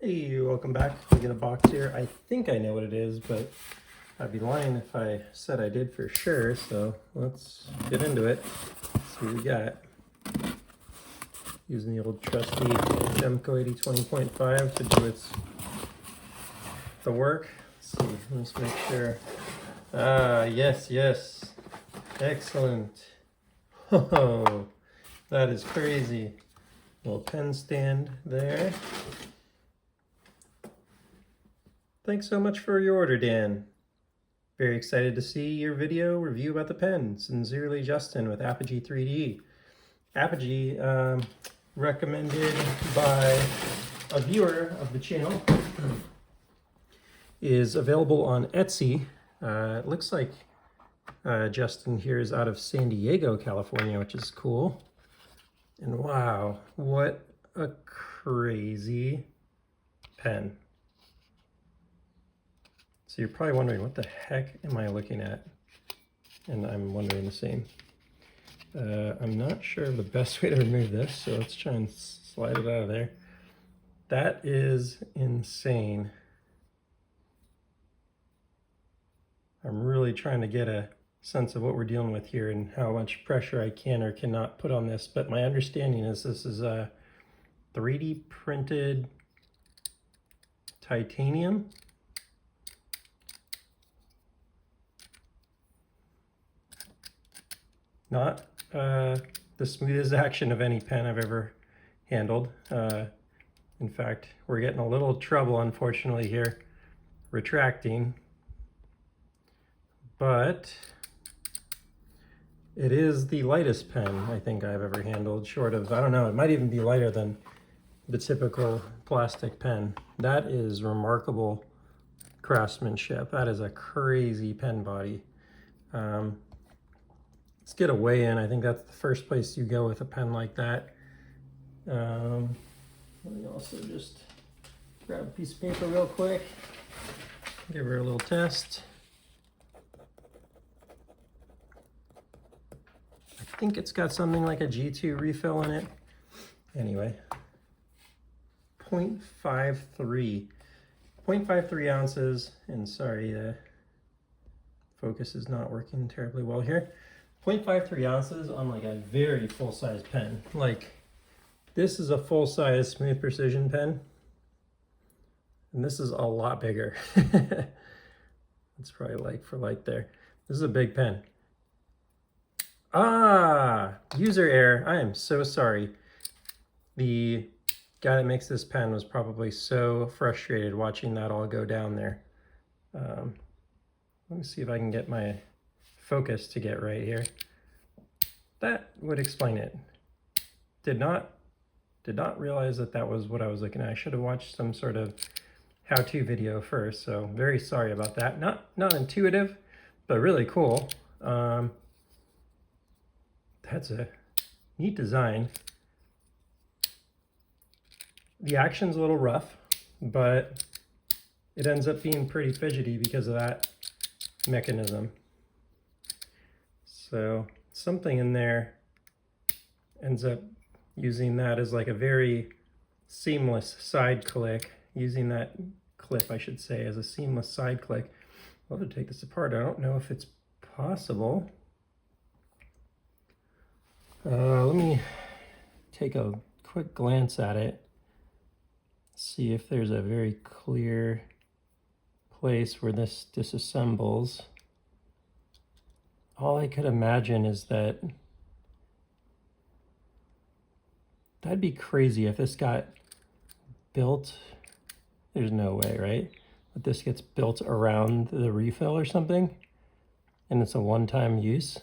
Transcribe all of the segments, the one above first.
Hey, welcome back. We get a box here. I think I know what it is, but I'd be lying if I said I did for sure. So let's get into it. See what we got. Using the old trusty Gemco 8020.5 to do the work. Let's see. Let's make sure. Ah, yes. Excellent. Oh, that is crazy. Little pen stand there. Thanks so much for your order, Dan. Very excited to see your video review about the pen. Sincerely, Justin with Apogee 3D. Apogee, recommended by a viewer of the channel, is available on Etsy. It looks like Justin here is out of San Diego, California, which is cool. And wow, what a crazy pen. So you're probably wondering, what the heck am I looking at? And I'm wondering the same. I'm not sure of the best way to remove this, so let's try and slide it out of there. That is insane. I'm really trying to get a sense of what we're dealing with here and how much pressure I can or cannot put on this, but my understanding is this is a 3D printed titanium. Not the smoothest action of any pen I've ever handled. In fact, we're getting a little trouble, unfortunately, here, retracting. But it is the lightest pen I think I've ever handled, short of, I don't know, it might even be lighter than the typical plastic pen. That is remarkable craftsmanship. That is a crazy pen body. Let's get a weigh in. I think that's the first place you go with a pen like that. Let me also just grab a piece of paper real quick, give her a little test. I think it's got something like a G2 refill in it. Anyway, 0.53 ounces, and sorry, the focus is not working terribly well here. 0.53 ounces on like a very full-size pen. Like, this is a full-size Smooth Precision pen, and this is a lot bigger. It's probably like for like there. This is a big pen. Ah, user error. I am so sorry. The guy that makes this pen was probably so frustrated watching that all go down there. Let me see if I can get my focus to get right here. That would explain it. Did not realize that that was what I was looking at. I should have watched some sort of how-to video first, so very sorry about that. Not intuitive, but really cool. That's a neat design. The action's a little rough, but it ends up being pretty fidgety because of that mechanism. So something in there ends up using that as like a very seamless side click, using that clip, I should say, as a seamless side click. I'll have to take this apart. I don't know if it's possible. Let me take a quick glance at it, see if there's a very clear place where this disassembles. All I could imagine is that that'd be crazy if this got built. There's no way, right? But this gets built around the refill or something, and it's a one-time use.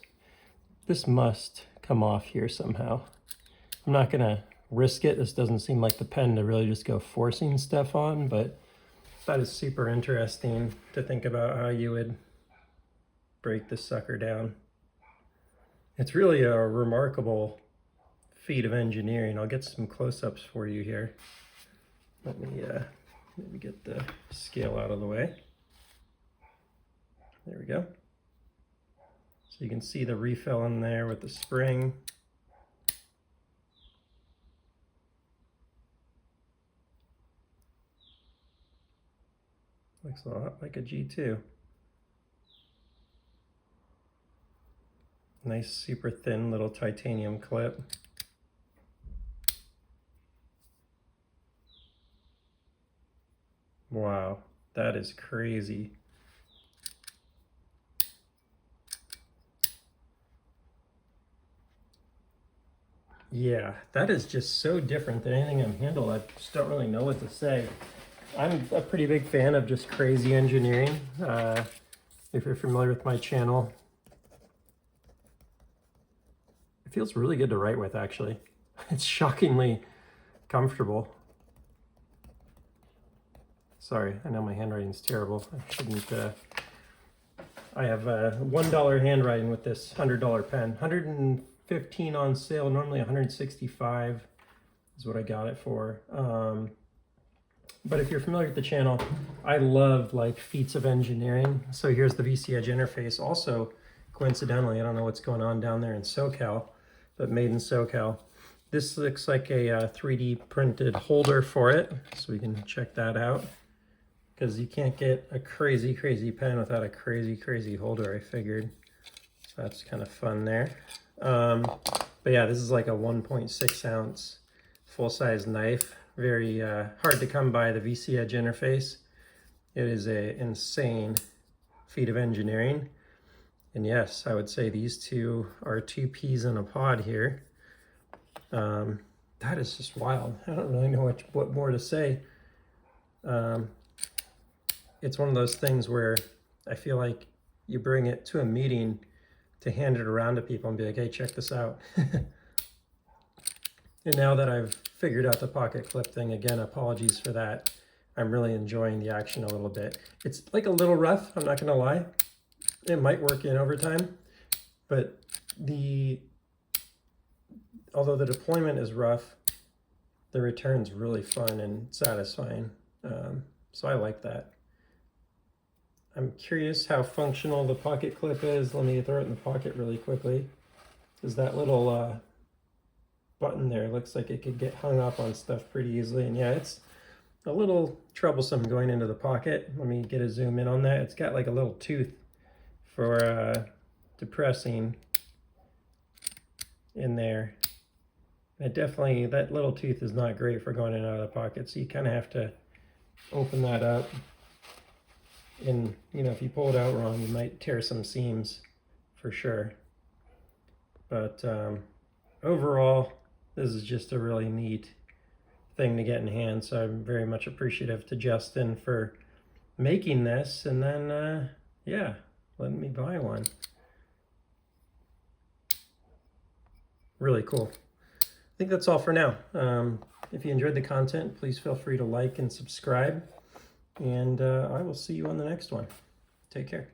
This must come off here somehow. I'm not gonna risk it. This doesn't seem like the pen to really just go forcing stuff on, but that is super interesting to think about how you would break this sucker down. It's really a remarkable feat of engineering. I'll get some close-ups for you here. Let me maybe get the scale out of the way. There we go. So you can see the refill in there with the spring. Looks a lot like a G2. Nice super thin little titanium clip. Wow, that is crazy. Yeah, that is just so different than anything I've handled. I just don't really know what to say. I'm a pretty big fan of just crazy engineering. If you're familiar with my channel, it feels really good to write with, actually. It's shockingly comfortable. Sorry, I know my handwriting's terrible. I shouldn't. I have $1 handwriting with this $100 pen. 115 on sale, normally 165 is what I got it for. But if you're familiar with the channel, I love like feats of engineering. So here's the VC Edge interface. Also, coincidentally, I don't know what's going on down there in SoCal, but made in SoCal. This looks like a 3D printed holder for it, so we can check that out. Because you can't get a crazy, crazy pen without a crazy, crazy holder, I figured. So that's kind of fun there. But yeah, this is like a 1.6 ounce full-size knife. Very hard to come by, the VC Edge interface. It is an insane feat of engineering. And yes, I would say these two are two peas in a pod here. That is just wild. I don't really know what more to say. It's one of those things where I feel like you bring it to a meeting to hand it around to people and be like, hey, check this out. And now that I've figured out the pocket clip thing, again, apologies for that. I'm really enjoying the action a little bit. It's like a little rough, I'm not gonna lie. It might work in overtime, but although the deployment is rough, the return's really fun and satisfying. So I like that. I'm curious how functional the pocket clip is. Let me throw it in the pocket really quickly. Is that little button there looks like it could get hung up on stuff pretty easily. And yeah, it's a little troublesome going into the pocket. Let me get a zoom in on that. It's got like a little tooth for depressing in there. It definitely, that little tooth is not great for going in and out of the pocket. So you kind of have to open that up. And, you know, if you pull it out wrong, you might tear some seams for sure. But overall, this is just a really neat thing to get in hand. So I'm very much appreciative to Justin for making this. And then, yeah, letting me buy one. Really cool. I think that's all for now. If you enjoyed the content, please feel free to like and subscribe. And I will see you on the next one. Take care.